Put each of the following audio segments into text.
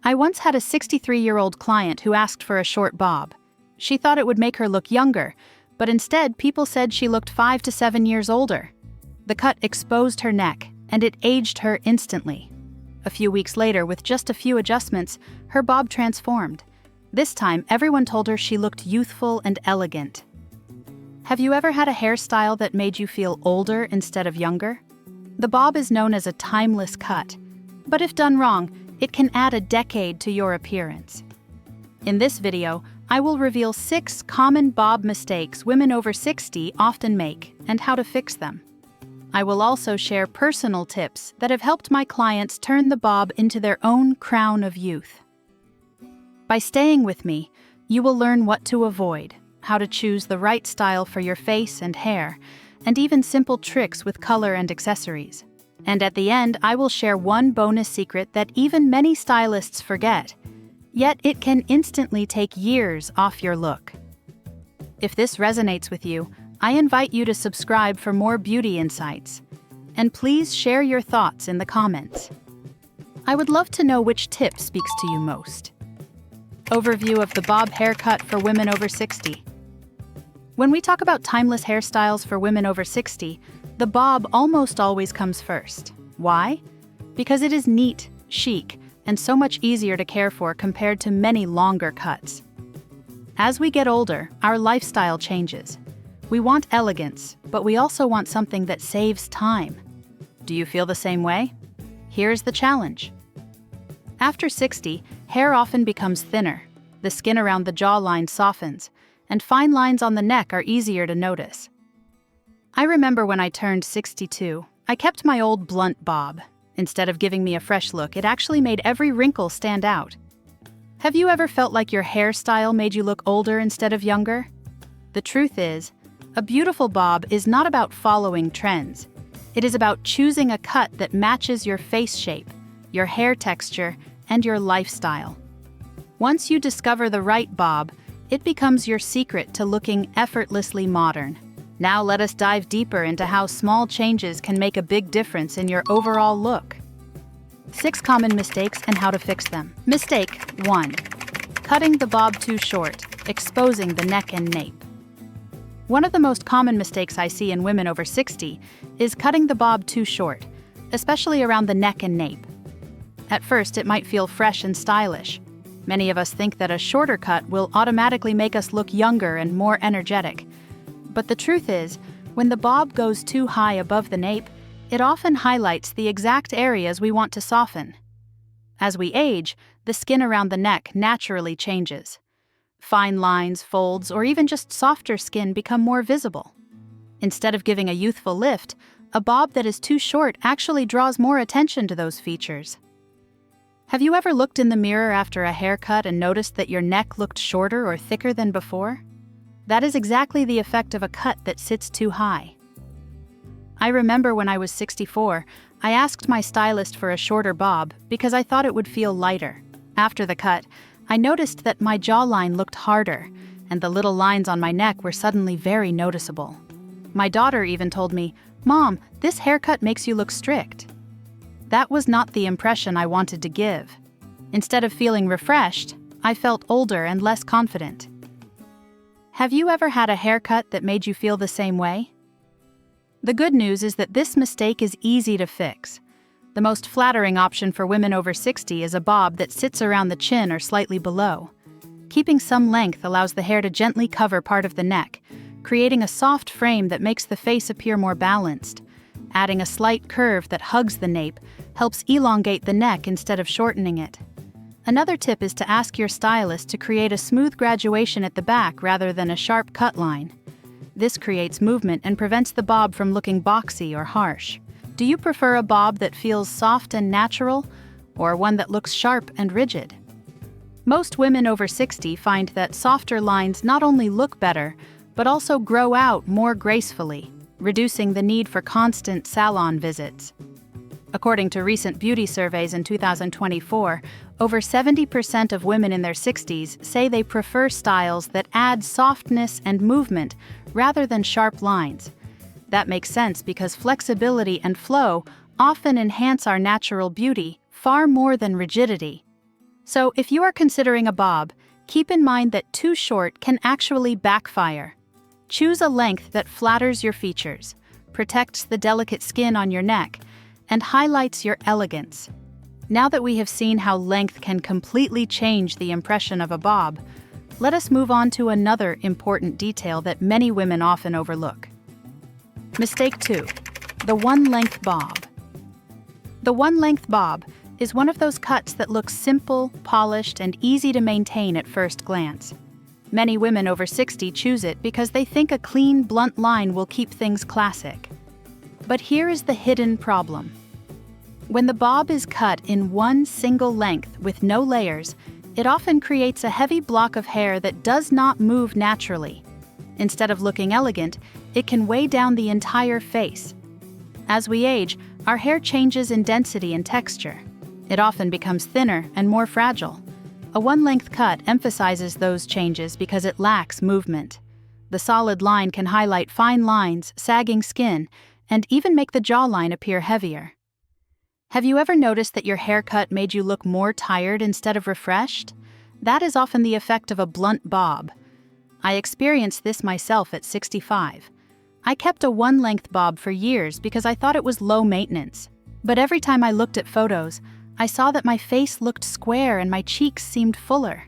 I once had a 63-year-old client who asked for a short bob. She thought it would make her look younger, but instead people said she looked 5 to 7 years older. The cut exposed her neck, and it aged her instantly. A few weeks later, with just a few adjustments, her bob transformed. This time, everyone told her she looked youthful and elegant. Have you ever had a hairstyle that made you feel older instead of younger? The bob is known as a timeless cut, but if done wrong, it can add a decade to your appearance. In this video, I will reveal 6 common bob mistakes women over 60 often make and how to fix them. I will also share personal tips that have helped my clients turn the bob into their own crown of youth. By staying with me, you will learn what to avoid, how to choose the right style for your face and hair, and even simple tricks with color and accessories. And at the end, I will share one bonus secret that even many stylists forget, yet it can instantly take years off your look. If this resonates with you, I invite you to subscribe for more beauty insights. And please share your thoughts in the comments. I would love to know which tip speaks to you most. Overview of the bob haircut for women over 60. When we talk about timeless hairstyles for women over 60, the bob almost always comes first. Why? Because it is neat, chic, and so much easier to care for compared to many longer cuts. As we get older, our lifestyle changes. We want elegance, but we also want something that saves time. Do you feel the same way? Here's the challenge. After 60, hair often becomes thinner, the skin around the jawline softens, and fine lines on the neck are easier to notice. I remember when I turned 62, I kept my old blunt bob. Instead of giving me a fresh look, it actually made every wrinkle stand out. Have you ever felt like your hairstyle made you look older instead of younger? The truth is, a beautiful bob is not about following trends. It is about choosing a cut that matches your face shape, your hair texture, and your lifestyle. Once you discover the right bob, it becomes your secret to looking effortlessly modern. Now let us dive deeper into how small changes can make a big difference in your overall look. 6 common mistakes and how to fix them. Mistake 1. Cutting the bob too short, exposing the neck and nape. One of the most common mistakes I see in women over 60 is cutting the bob too short, especially around the neck and nape. At first, it might feel fresh and stylish. Many of us think that a shorter cut will automatically make us look younger and more energetic. But the truth is, when the bob goes too high above the nape, it often highlights the exact areas we want to soften. As we age, the skin around the neck naturally changes. Fine lines, folds, or even just softer skin become more visible. Instead of giving a youthful lift, a bob that is too short actually draws more attention to those features. Have you ever looked in the mirror after a haircut and noticed that your neck looked shorter or thicker than before? That is exactly the effect of a cut that sits too high. I remember when I was 64, I asked my stylist for a shorter bob because I thought it would feel lighter. After the cut, I noticed that my jawline looked harder, and the little lines on my neck were suddenly very noticeable. My daughter even told me, "Mom, this haircut makes you look strict." That was not the impression I wanted to give. Instead of feeling refreshed, I felt older and less confident. Have you ever had a haircut that made you feel the same way? The good news is that this mistake is easy to fix. The most flattering option for women over 60 is a bob that sits around the chin or slightly below. Keeping some length allows the hair to gently cover part of the neck, creating a soft frame that makes the face appear more balanced. Adding a slight curve that hugs the nape helps elongate the neck instead of shortening it. Another tip is to ask your stylist to create a smooth graduation at the back rather than a sharp cut line. This creates movement and prevents the bob from looking boxy or harsh. Do you prefer a bob that feels soft and natural, or one that looks sharp and rigid? Most women over 60 find that softer lines not only look better, but also grow out more gracefully, reducing the need for constant salon visits. According to recent beauty surveys in 2024, over 70% of women in their 60s say they prefer styles that add softness and movement rather than sharp lines. That makes sense because flexibility and flow often enhance our natural beauty far more than rigidity. So if you are considering a bob, keep in mind that too short can actually backfire. Choose a length that flatters your features, protects the delicate skin on your neck, and highlights your elegance. Now that we have seen how length can completely change the impression of a bob, let us move on to another important detail that many women often overlook. Mistake 2. The one-length bob. The one-length bob is one of those cuts that looks simple, polished, and easy to maintain at first glance. Many women over 60 choose it because they think a clean, blunt line will keep things classic. But here is the hidden problem. When the bob is cut in one single length with no layers, it often creates a heavy block of hair that does not move naturally. Instead of looking elegant, it can weigh down the entire face. As we age, our hair changes in density and texture. It often becomes thinner and more fragile. A one-length cut emphasizes those changes because it lacks movement. The solid line can highlight fine lines, sagging skin, and even make the jawline appear heavier. Have you ever noticed that your haircut made you look more tired instead of refreshed? That is often the effect of a blunt bob. I experienced this myself at 65. I kept a one-length bob for years because I thought it was low maintenance. But every time I looked at photos, I saw that my face looked square and my cheeks seemed fuller.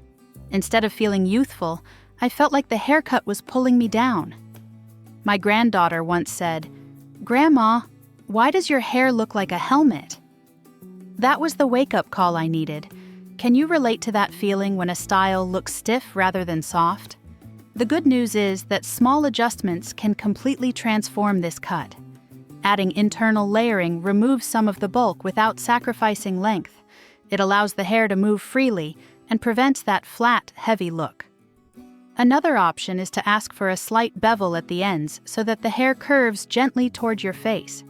Instead of feeling youthful, I felt like the haircut was pulling me down. My granddaughter once said, "Grandma, why does your hair look like a helmet?" That was the wake-up call I needed. Can you relate to that feeling when a style looks stiff rather than soft? The good news is that small adjustments can completely transform this cut. Adding internal layering removes some of the bulk without sacrificing length. It allows the hair to move freely and prevents that flat, heavy look. Another option is to ask for a slight bevel at the ends so that the hair curves gently toward your face.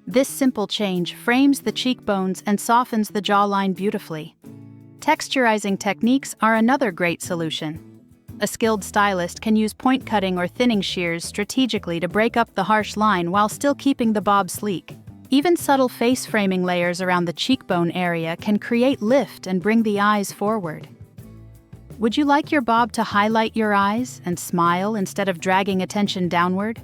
This simple change frames the cheekbones and softens the jawline beautifully. Texturizing techniques are another great solution. A skilled stylist can use point cutting or thinning shears strategically to break up the harsh line while still keeping the bob sleek. Even subtle face framing layers around the cheekbone area can create lift and bring the eyes forward. Would you like your bob to highlight your eyes and smile instead of dragging attention downward?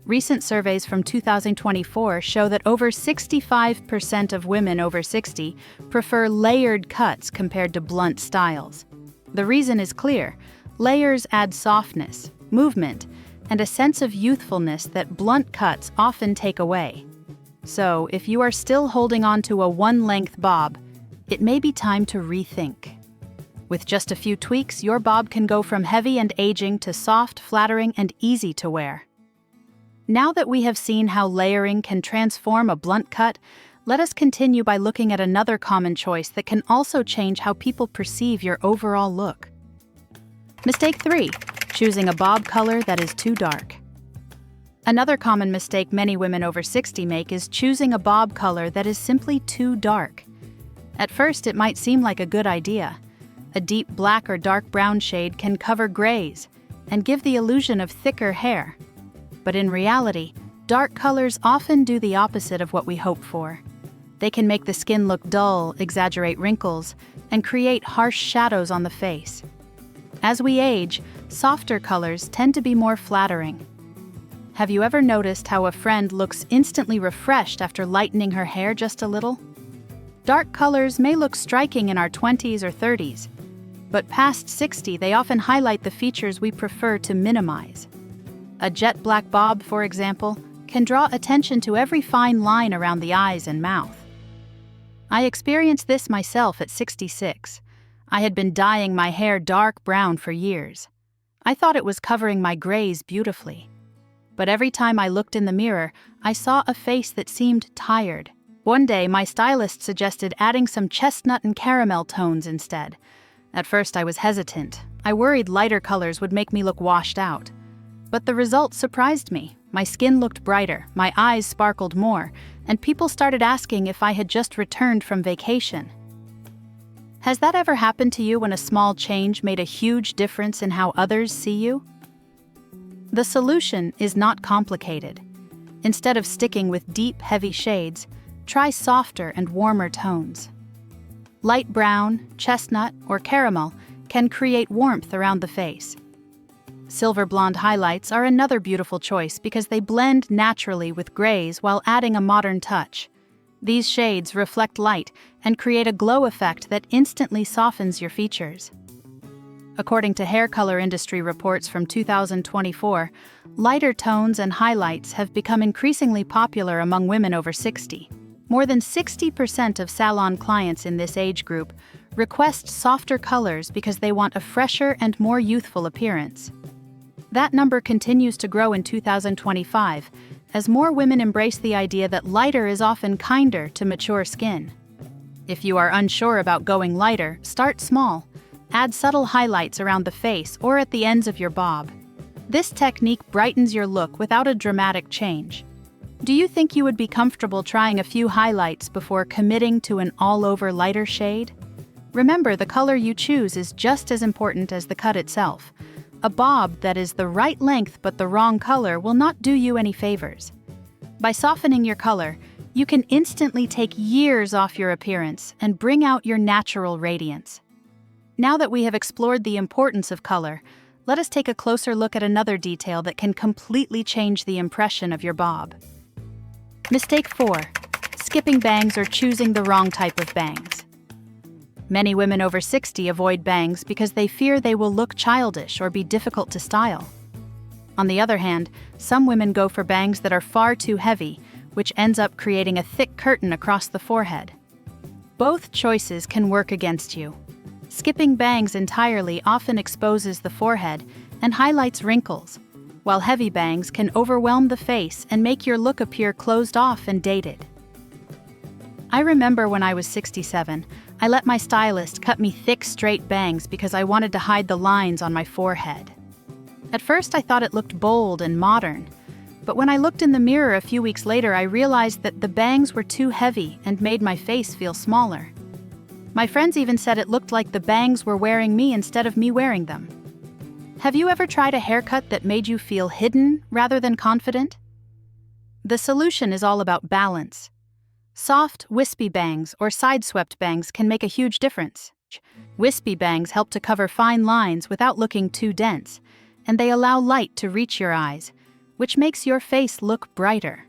Recent surveys from 2024 show that over 65% of women over 60 prefer layered cuts compared to blunt styles. The reason is clear. Layers add softness, movement, and a sense of youthfulness that blunt cuts often take away. So, if you are still holding on to a one-length bob, it may be time to rethink. With just a few tweaks, your bob can go from heavy and aging to soft, flattering, and easy to wear. Now that we have seen how layering can transform a blunt cut, let us continue by looking at another common choice that can also change how people perceive your overall look. Mistake 3. Choosing a bob color that is too dark. Another common mistake many women over 60 make is choosing a bob color that is simply too dark. At first, it might seem like a good idea. A deep black or dark brown shade can cover grays and give the illusion of thicker hair. But in reality, dark colors often do the opposite of what we hope for. They can make the skin look dull, exaggerate wrinkles, and create harsh shadows on the face. As we age, softer colors tend to be more flattering. Have you ever noticed how a friend looks instantly refreshed after lightening her hair just a little? Dark colors may look striking in our 20s or 30s, but past 60 they often highlight the features we prefer to minimize. A jet black bob, for example, can draw attention to every fine line around the eyes and mouth. I experienced this myself at 66. I had been dyeing my hair dark brown for years. I thought it was covering my grays beautifully. But every time I looked in the mirror, I saw a face that seemed tired. One day, my stylist suggested adding some chestnut and caramel tones instead. At first, I was hesitant. I worried lighter colors would make me look washed out. But the results surprised me. My skin looked brighter, my eyes sparkled more, and people started asking if I had just returned from vacation. Has that ever happened to you when a small change made a huge difference in how others see you? The solution is not complicated. Instead of sticking with deep, heavy shades, try softer and warmer tones. Light brown, chestnut, or caramel can create warmth around the face. Silver blonde highlights are another beautiful choice because they blend naturally with grays while adding a modern touch. These shades reflect light and create a glow effect that instantly softens your features. According to hair color industry reports from 2024, lighter tones and highlights have become increasingly popular among women over 60. More than 60% of salon clients in this age group request softer colors because they want a fresher and more youthful appearance. That number continues to grow in 2025 as more women embrace the idea that lighter is often kinder to mature skin. If you are unsure about going lighter, start small. Add subtle highlights around the face or at the ends of your bob. This technique brightens your look without a dramatic change. Do you think you would be comfortable trying a few highlights before committing to an all-over lighter shade? Remember, the color you choose is just as important as the cut itself. A bob that is the right length but the wrong color will not do you any favors. By softening your color, you can instantly take years off your appearance and bring out your natural radiance. Now that we have explored the importance of color, let us take a closer look at another detail that can completely change the impression of your bob. Mistake 4. Skipping bangs or choosing the wrong type of bangs. Many women over 60 avoid bangs because they fear they will look childish or be difficult to style. On the other hand, some women go for bangs that are far too heavy, which ends up creating a thick curtain across the forehead. Both choices can work against you. Skipping bangs entirely often exposes the forehead and highlights wrinkles, while heavy bangs can overwhelm the face and make your look appear closed off and dated. I remember when I was 67, I let my stylist cut me thick, straight bangs because I wanted to hide the lines on my forehead. At first, I thought it looked bold and modern, but when I looked in the mirror a few weeks later, I realized that the bangs were too heavy and made my face feel smaller. My friends even said it looked like the bangs were wearing me instead of me wearing them. Have you ever tried a haircut that made you feel hidden rather than confident? The solution is all about balance. Soft, wispy bangs or side-swept bangs can make a huge difference. Wispy bangs help to cover fine lines without looking too dense, and they allow light to reach your eyes, which makes your face look brighter.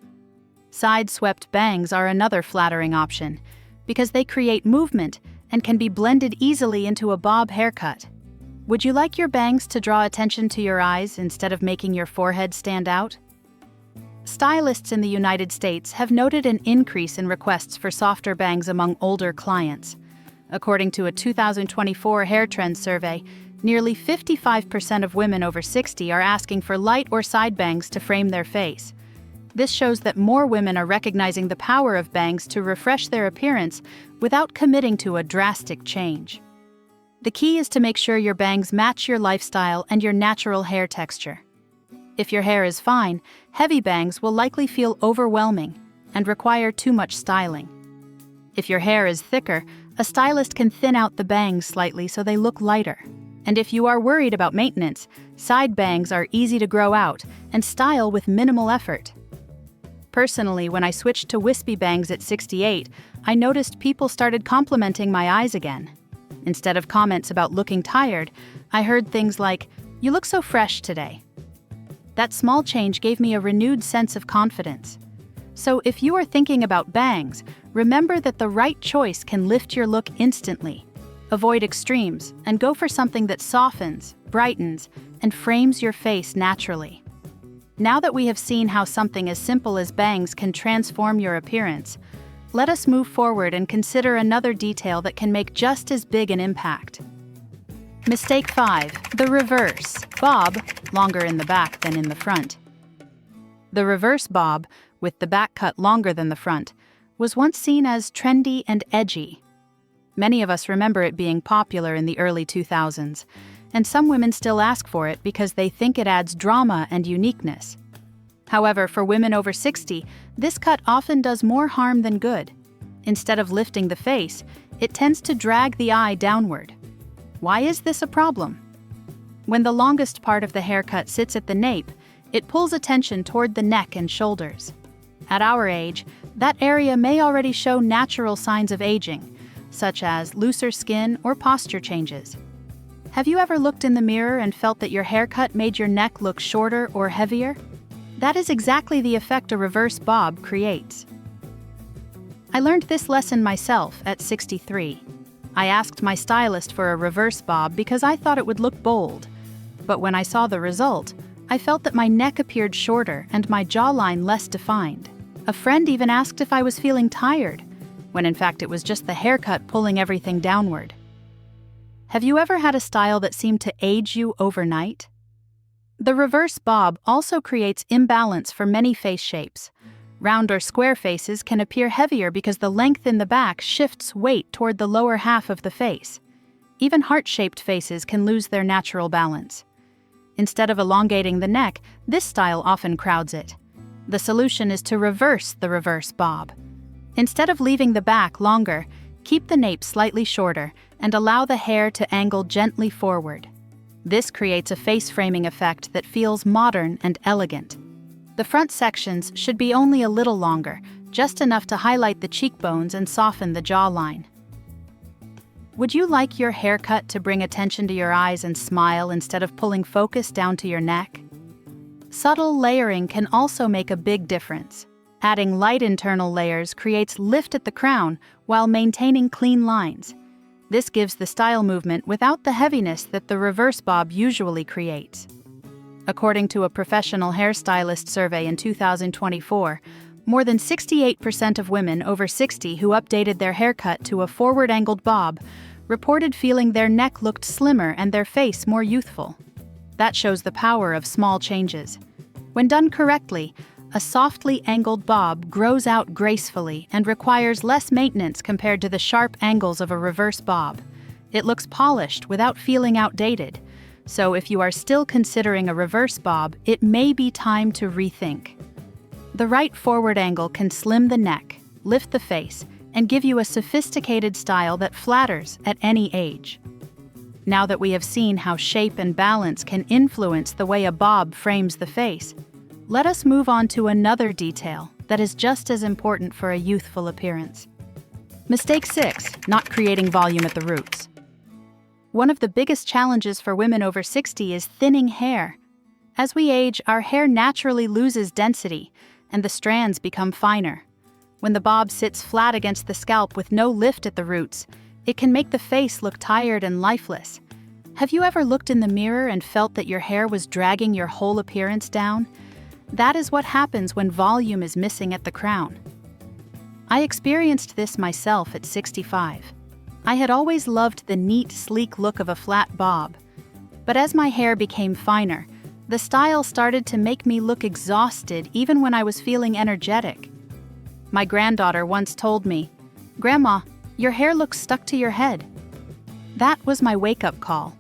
Side-swept bangs are another flattering option because they create movement and can be blended easily into a bob haircut. Would you like your bangs to draw attention to your eyes instead of making your forehead stand out? Stylists in the United States have noted an increase in requests for softer bangs among older clients. According to a 2024 Hair Trends survey, nearly 55% of women over 60 are asking for light or side bangs to frame their face. This shows that more women are recognizing the power of bangs to refresh their appearance without committing to a drastic change. The key is to make sure your bangs match your lifestyle and your natural hair texture. If your hair is fine, heavy bangs will likely feel overwhelming and require too much styling. If your hair is thicker, a stylist can thin out the bangs slightly so they look lighter. And if you are worried about maintenance, side bangs are easy to grow out and style with minimal effort. Personally, when I switched to wispy bangs at 68, I noticed people started complimenting my eyes again. Instead of comments about looking tired, I heard things like, "You look so fresh today." That small change gave me a renewed sense of confidence. So if you are thinking about bangs, remember that the right choice can lift your look instantly. Avoid extremes and go for something that softens, brightens, and frames your face naturally. Now that we have seen how something as simple as bangs can transform your appearance, let us move forward and consider another detail that can make just as big an impact. Mistake 5. The reverse bob, longer in the back than in the front. The reverse bob, with the back cut longer than the front, was once seen as trendy and edgy. Many of us remember it being popular in the early 2000s, and some women still ask for it because they think it adds drama and uniqueness. However, for women over 60, this cut often does more harm than good. Instead of lifting the face, it tends to drag the eye downward. Why is this a problem? When the longest part of the haircut sits at the nape, it pulls attention toward the neck and shoulders. At our age, that area may already show natural signs of aging, such as looser skin or posture changes. Have you ever looked in the mirror and felt that your haircut made your neck look shorter or heavier? That is exactly the effect a reverse bob creates. I learned this lesson myself at 63. I asked my stylist for a reverse bob because I thought it would look bold. But when I saw the result, I felt that my neck appeared shorter and my jawline less defined. A friend even asked if I was feeling tired, when in fact it was just the haircut pulling everything downward. Have you ever had a style that seemed to age you overnight? The reverse bob also creates imbalance for many face shapes. Round or square faces can appear heavier because the length in the back shifts weight toward the lower half of the face. Even heart-shaped faces can lose their natural balance. Instead of elongating the neck, this style often crowds it. The solution is to reverse the reverse bob. Instead of leaving the back longer, keep the nape slightly shorter and allow the hair to angle gently forward. This creates a face-framing effect that feels modern and elegant. The front sections should be only a little longer, just enough to highlight the cheekbones and soften the jawline. Would you like your haircut to bring attention to your eyes and smile instead of pulling focus down to your neck? Subtle layering can also make a big difference. Adding light internal layers creates lift at the crown while maintaining clean lines. This gives the style movement without the heaviness that the reverse bob usually creates. According to a professional hairstylist survey in 2024, more than 68% of women over 60 who updated their haircut to a forward-angled bob reported feeling their neck looked slimmer and their face more youthful. That shows the power of small changes. When done correctly, a softly angled bob grows out gracefully and requires less maintenance compared to the sharp angles of a reverse bob. It looks polished without feeling outdated. So if you are still considering a reverse bob, it may be time to rethink. The right forward angle can slim the neck, lift the face, and give you a sophisticated style that flatters at any age. Now that we have seen how shape and balance can influence the way a bob frames the face, let us move on to another detail that is just as important for a youthful appearance. Mistake 6, not creating volume at the roots. One of the biggest challenges for women over 60 is thinning hair. As we age, our hair naturally loses density, and the strands become finer. When the bob sits flat against the scalp with no lift at the roots, it can make the face look tired and lifeless. Have you ever looked in the mirror and felt that your hair was dragging your whole appearance down? That is what happens when volume is missing at the crown. I experienced this myself at 65. I had always loved the neat, sleek look of a flat bob. But as my hair became finer, the style started to make me look exhausted even when I was feeling energetic. My granddaughter once told me, "Grandma, your hair looks stuck to your head." That was my wake-up call.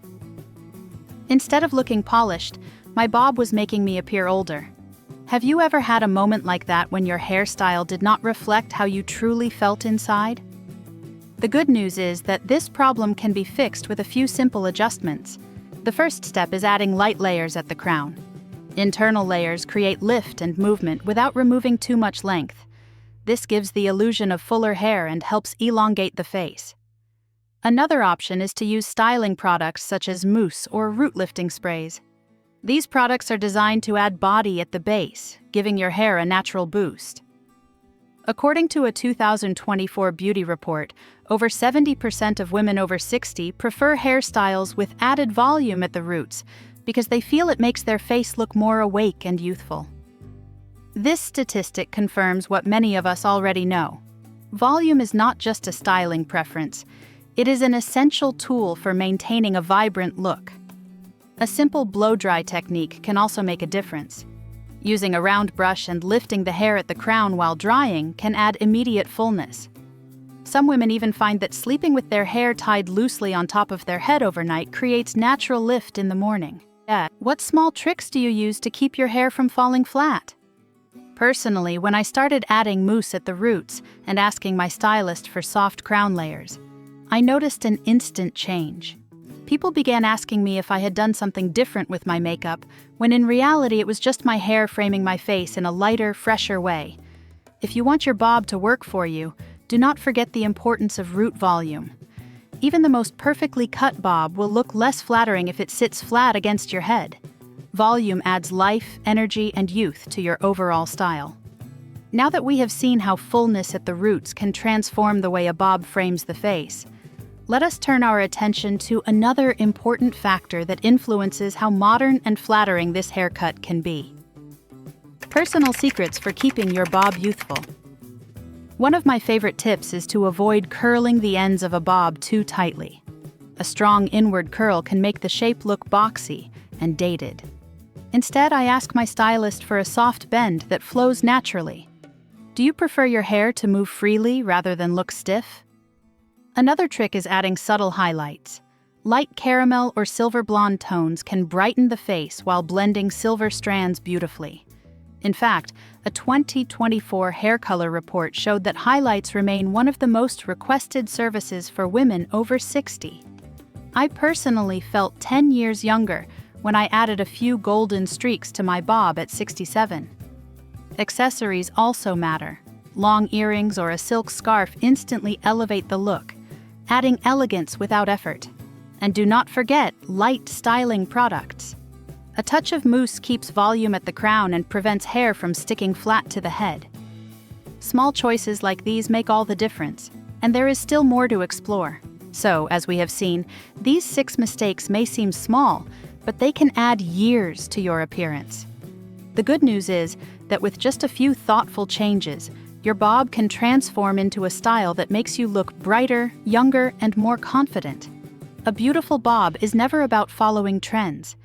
Instead of looking polished, my bob was making me appear older. Have you ever had a moment like that when your hairstyle did not reflect how you truly felt inside? The good news is that this problem can be fixed with a few simple adjustments. The first step is adding light layers at the crown. Internal layers create lift and movement without removing too much length. This gives the illusion of fuller hair and helps elongate the face. Another option is to use styling products such as mousse or root lifting sprays. These products are designed to add body at the base, giving your hair a natural boost. According to a 2024 beauty report, over 70% of women over 60 prefer hairstyles with added volume at the roots because they feel it makes their face look more awake and youthful. This statistic confirms what many of us already know. Volume is not just a styling preference, it is an essential tool for maintaining a vibrant look. A simple blow-dry technique can also make a difference. Using a round brush and lifting the hair at the crown while drying can add immediate fullness. Some women even find that sleeping with their hair tied loosely on top of their head overnight creates natural lift in the morning. What small tricks do you use to keep your hair from falling flat? Personally, when I started adding mousse at the roots and asking my stylist for soft crown layers, I noticed an instant change. People began asking me if I had done something different with my makeup, when in reality it was just my hair framing my face in a lighter, fresher way. If you want your bob to work for you, Do not forget the importance of root volume. Even the most perfectly cut bob will look less flattering if it sits flat against your head. Volume adds life, energy, and youth to your overall style. Now that we have seen how fullness at the roots can transform the way a bob frames the face, let us turn our attention to another important factor that influences how modern and flattering this haircut can be. Personal secrets for keeping your bob youthful. One of my favorite tips is to avoid curling the ends of a bob too tightly. A strong inward curl can make the shape look boxy and dated. Instead, I ask my stylist for a soft bend that flows naturally. Do you prefer your hair to move freely rather than look stiff? Another trick is adding subtle highlights. Light caramel or silver blonde tones can brighten the face while blending silver strands beautifully. In fact, a 2024 hair color report showed that highlights remain one of the most requested services for women over 60. I personally felt 10 years younger when I added a few golden streaks to my bob at 67. Accessories also matter. Long earrings or a silk scarf instantly elevate the look, adding elegance without effort. And do not forget light styling products. A touch of mousse keeps volume at the crown and prevents hair from sticking flat to the head. Small choices like these make all the difference, and there is still more to explore. So, as we have seen, these 6 mistakes may seem small, but they can add years to your appearance. The good news is that with just a few thoughtful changes, your bob can transform into a style that makes you look brighter, younger, and more confident. A beautiful bob is never about following trends.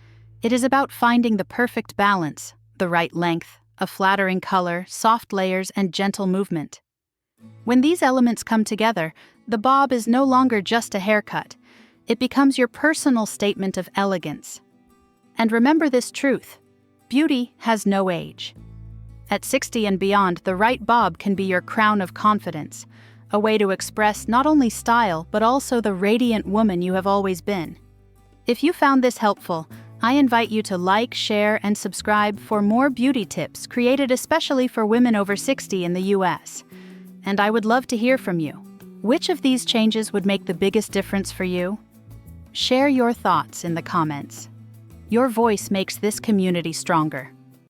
It is about finding the perfect balance, the right length, a flattering color, soft layers, and gentle movement. When these elements come together, the bob is no longer just a haircut. It becomes your personal statement of elegance. And remember this truth: beauty has no age. At 60 and beyond, the right bob can be your crown of confidence, a way to express not only style, but also the radiant woman you have always been. If you found this helpful, I invite you to like, share, and subscribe for more beauty tips created especially for women over 60 in the US. And I would love to hear from you. Which of these changes would make the biggest difference for you? Share your thoughts in the comments. Your voice makes this community stronger.